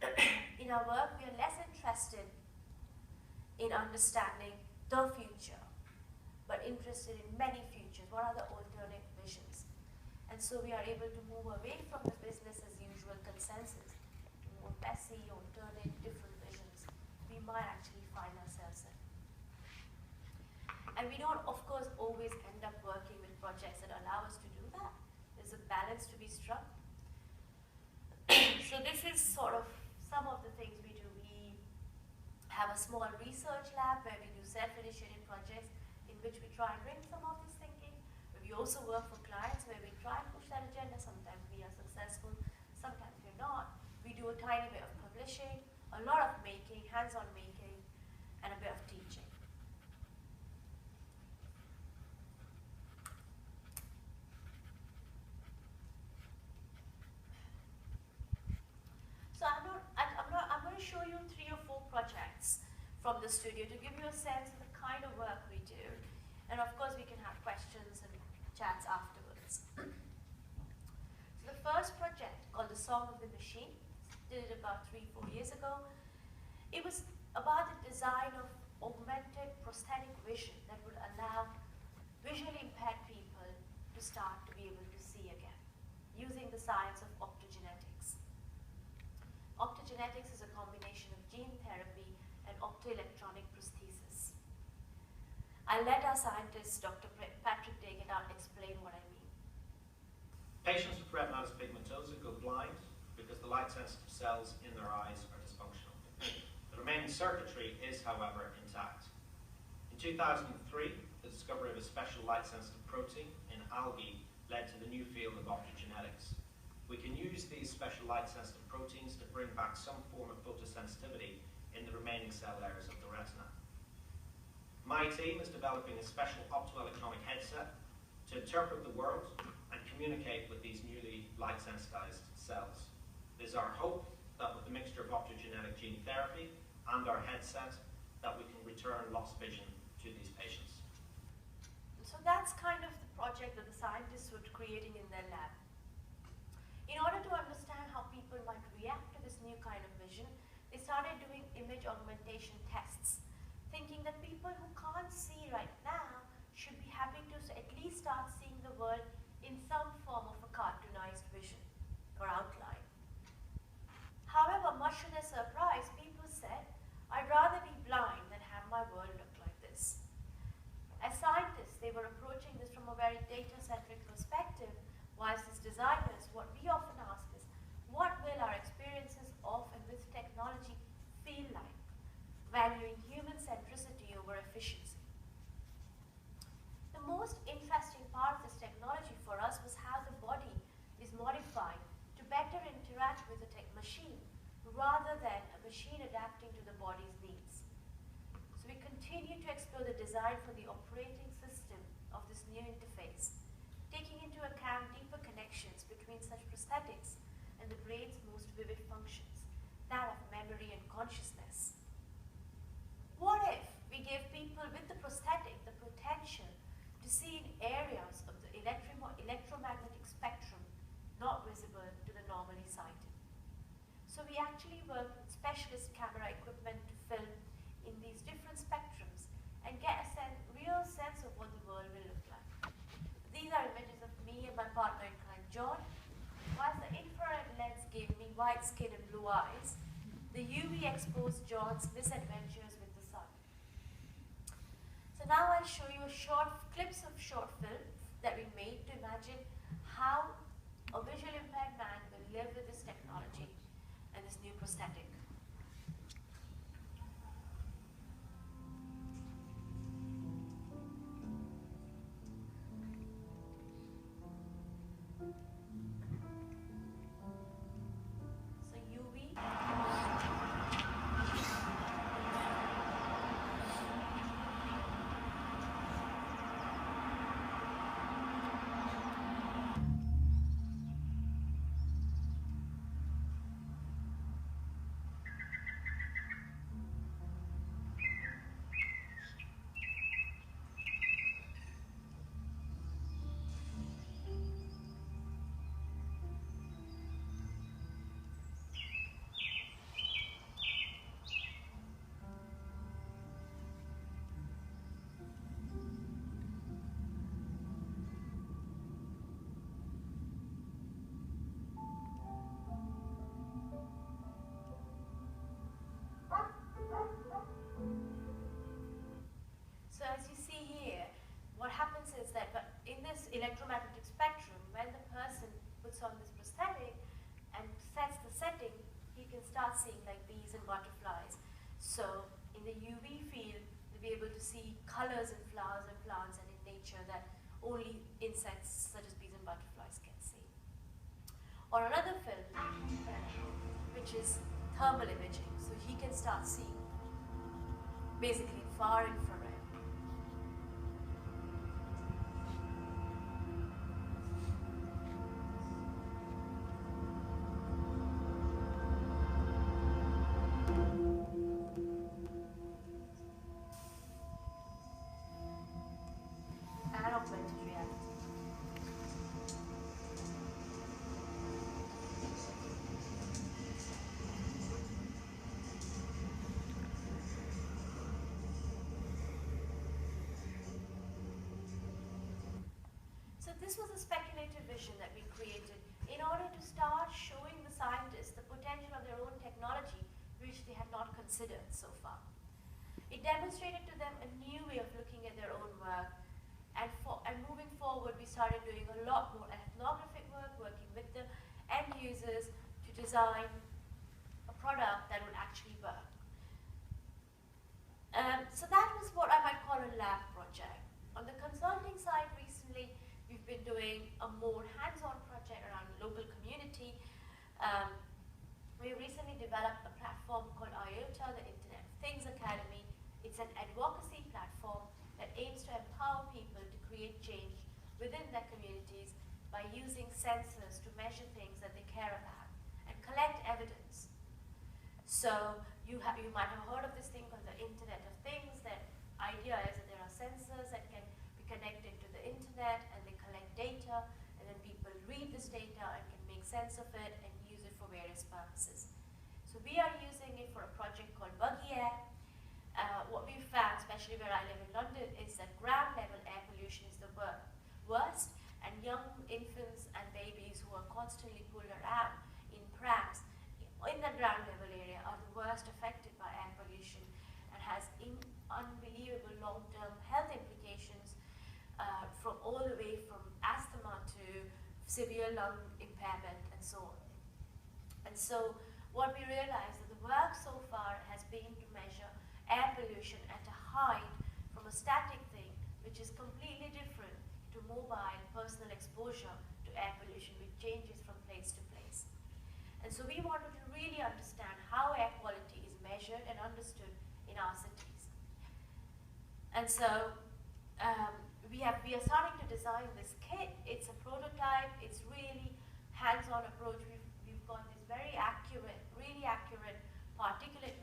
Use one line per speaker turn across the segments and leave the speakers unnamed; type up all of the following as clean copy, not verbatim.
In our work, we are less interested in understanding the future, but interested in many futures. What are the alternate visions? And so we are able to move away from the business as usual consensus to more messy, alternate, different visions we might actually find ourselves in. And we don't, of course, always end up working with projects that allow us to do that. There's a balance to be struck. So this is sort of some of the things we do. We have a small research lab where we do self-initiated projects in which we try and bring some of this thinking. But we also work for clients where we try and push that agenda. Sometimes we are successful, sometimes we're not. We do a tiny bit of publishing, a lot of making, hands-on making, and a bit of teaching. So I'm going to show you 3 or 4 projects from the studio to give you a sense of the kind of work we do. And of course, we can have questions and chats afterwards. So the first project, called The Song of the Machine, did it about 3-4 years ago. It was about the design of augmented prosthetic vision that would allow visually impaired people to start to be able to see again, using the science of optogenetics. Optogenetics is a combination of gene therapy and optoelectronic prosthesis. I'll let our scientist, Dr. Patrick Degenhardt, explain what I mean.
Patients with retinitis pigmentosa go blind because the light-sensitive cells in their eyes are dysfunctional. The remaining circuitry is, however, intact. In 2003, the discovery of a special light-sensitive protein in algae led to the new field of optogenetics. We can use these special light-sensitive proteins to bring back some form of photosensitivity in the remaining cell layers of the retina. My team is developing a special optoelectronic headset to interpret the world and communicate with these newly light-sensitized cells. It is our hope that with the mixture of optogenetic gene therapy and our headset, that we can return lost vision to these patients.
So that's kind of the project that the scientists were creating in their lab. In order to understand how people might react to this new kind of vision, they started doing image augmentation tests, thinking that people who can't see right now should be happy to at least start seeing the world in some form of a cartoonized vision or outline. However, much to their surprise, people said, I'd rather be blind than have my world look like this. As scientists, they were approaching this from a very data-centric perspective, whilst as designers, what we often ask is, what will our experiences of and with technology feel like, valuing human centricity over efficiency? The most interesting part of this technology for us was how the body is modified to better interact with the machine, rather than a machine adapting to the body's needs. So we continue to explore the design for the operating system of this new interface, taking into account deeper connections between such prosthetics and the brain's most vivid functions, that of memory and consciousness. What if we gave people with the prosthetic the potential to see in areas of the electromagnetic spectrum not visible to the normally sighted? So we actually work with specialist camera equipment to film in these different spectrums and get a real sense of what the world will look like. These are images of me and my partner in crime, John. Whilst the infrared lens gave me white skin and blue eyes, the UV exposed John's misadventures with the sun. So now I'll show you clips of short film that we made to imagine how a visually impaired man will live with this technology and this new prosthetic. So UV. start seeing like bees and butterflies. So in the UV field, they'll be able to see colors in flowers and plants and in nature that only insects such as bees and butterflies can see. Or another film, which is thermal imaging. So he can start seeing basically far infrared. And augmented reality. So this was a speculative vision that we created in order to start showing the scientists the potential of their own technology, which they had not considered so far. It demonstrated to them a new way of looking at their own work, and moving forward, we started doing a lot more ethnographic work, working with the end users to design a product that would actually work. So that was what I might call a lab project. On the consulting side, recently, we've been doing a more hands-on project around the local community. We recently developed a platform called IOTA, the Internet of Things Academy. It's an advocacy platform that aims to empower people to create change within their communities by using sensors to measure things that they care about and collect evidence. So you might have heard of this thing called the Internet of Things. The idea is that there are sensors that can be connected to the internet and they collect data, and then people read this data and can make sense of it and use it for various purposes. So we are using it for a project called Buggy Air. What we found, especially where I live in London, is that ground level air pollution is the worst, and young infants and babies who are constantly pulled around in prams in the ground level area are the worst affected by air pollution and has unbelievable long-term health implications from all the way from asthma to severe lung impairment and so on. And so what we realized that the work so far has been to measure air pollution at a height from a static thing, which is completely different to mobile personal exposure to air pollution, which changes from place to place. And so we wanted to really understand how air quality is measured and understood in our cities. And so we are starting to design this kit. It's a prototype. It's really hands-on approach. We've got these very accurate, really accurate particulate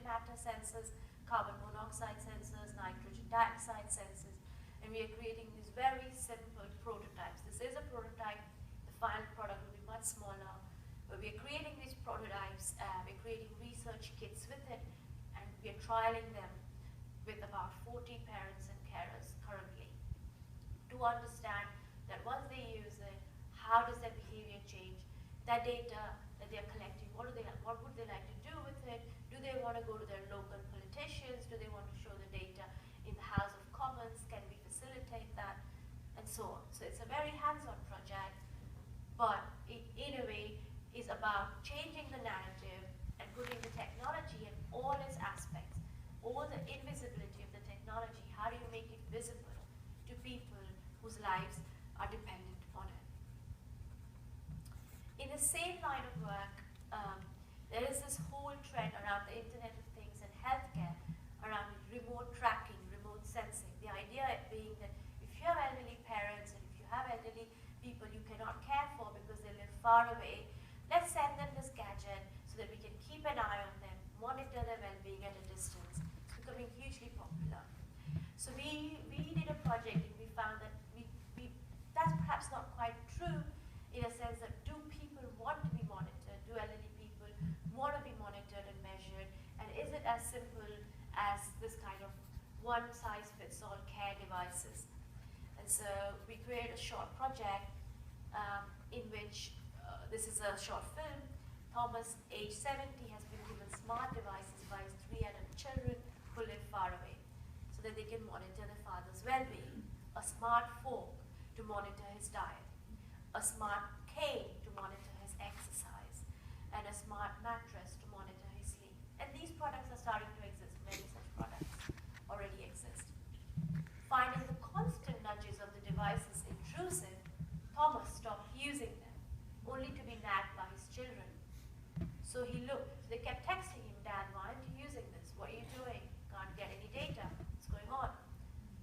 matter sensors, carbon monoxide sensors, nitrogen dioxide sensors, and we are creating these very simple prototypes. This is a prototype. The final product will be much smaller, but we are creating these prototypes. We're creating research kits with it, and we are trialing them with about 40 parents and carers currently to understand that once they use it, how does their behavior change, that data that they are collecting, what would they like to do with it? Do they want to go to their local politicians? Do they want to show the data in the House of Commons? Can we facilitate that? And so on. So it's a very hands-on project, but it, in a way, is about changing the narrative and putting the technology in all its aspects, all the invisibility of the technology. How do you make it visible to people whose lives are dependent on it? In the same line of work, there is this whole trend around the Internet of Things and healthcare around remote tracking, remote sensing. The idea being that if you have elderly parents and if you have elderly people you cannot care for because they live far away, let's send them this gadget so that we can keep an eye on them, monitor their well-being at a distance. It's becoming hugely popular. So we did a project and we found that that's perhaps not quite true in a sense that do people want to be monitored? Do elderly people want to be monitored and measured? And is it as simple as this kind of one-size-fits-all care devices? And so we created a short project in which this is a short film. Thomas, age 70, has been given smart devices by his 3 adult children who live far away so that they can monitor their father's well-being. A smart fork to monitor his diet. A smart cane to monitor his exercise. and a smart mattress to monitor his sleep. And these products are starting to exist. Many such products already exist. Finding the constant nudges of the devices intrusive, Thomas stopped using them, only to be nagged by his children. So he looked. They kept texting him, "Dad, why aren't you using this? What are you doing? Can't get any data. What's going on?"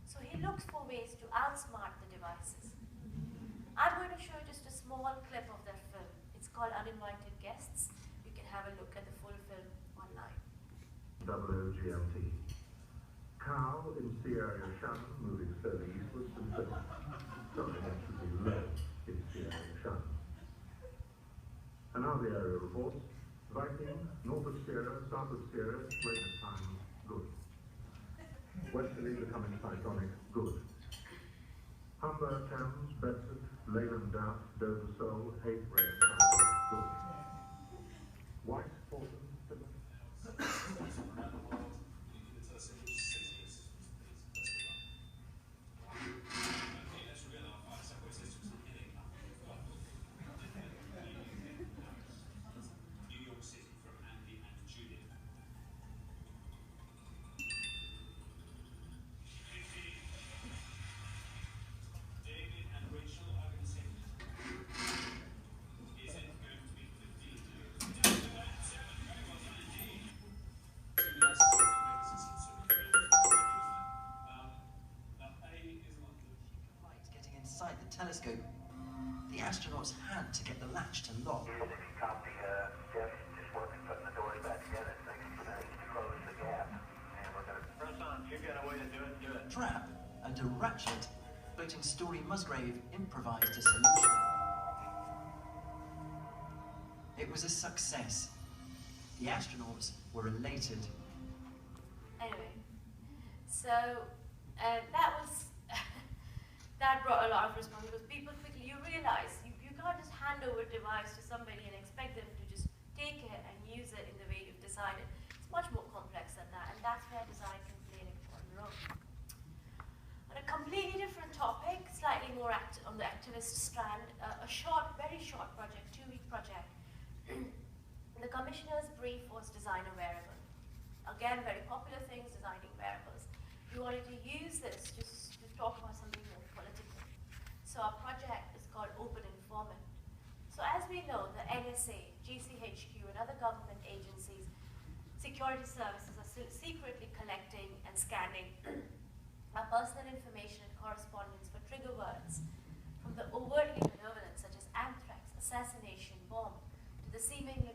So he looks for ways to outsmart the devices. I'm going to show you just a small clip of that film. It's called Uninvited Guests. You can have a look at the full film online.
GMT. Cow in Sierra Shannon moving slowly eastwards and south. Sorry, that should be low in Sierra Shannon. And now the area reports. Viking, north of Sierra, south of Sierra, rain at times, good. Westerly becoming cyclonic, good. Humber, Thames, Bedford, Leyland Down, Dover, Seoul, Hague, rain at times, good. White, Portland, Plymouth.
The telescope, the astronauts had to get the latch to lock.
Just working, putting the doors back together so you can close the gap. And we're going to press on. If you've got a way to do it, do it.
Trap and a ratchet. Floating Story Musgrave improvised a solution. It was a success. The astronauts were elated.
Anyway, so that was that brought a lot of response because people quickly, you realize you can't just hand over a device to somebody and expect them to just take it and use it in the way you've decided. It's much more complex than that, and that's where design can play an important role. On a completely different topic, slightly more on the activist strand, a short, very short project, 2-week project. The commissioner's brief was design a wearable. Again, very popular things, designing wearables. We wanted to use this just to talk about something more political. So our project is called Open Informant. So as we know, the NSA, GCHQ, and other government agencies, security services are still secretly collecting and scanning our personal information and correspondence for trigger words, from the overtly benevolent such as anthrax, assassination, bomb, to the seemingly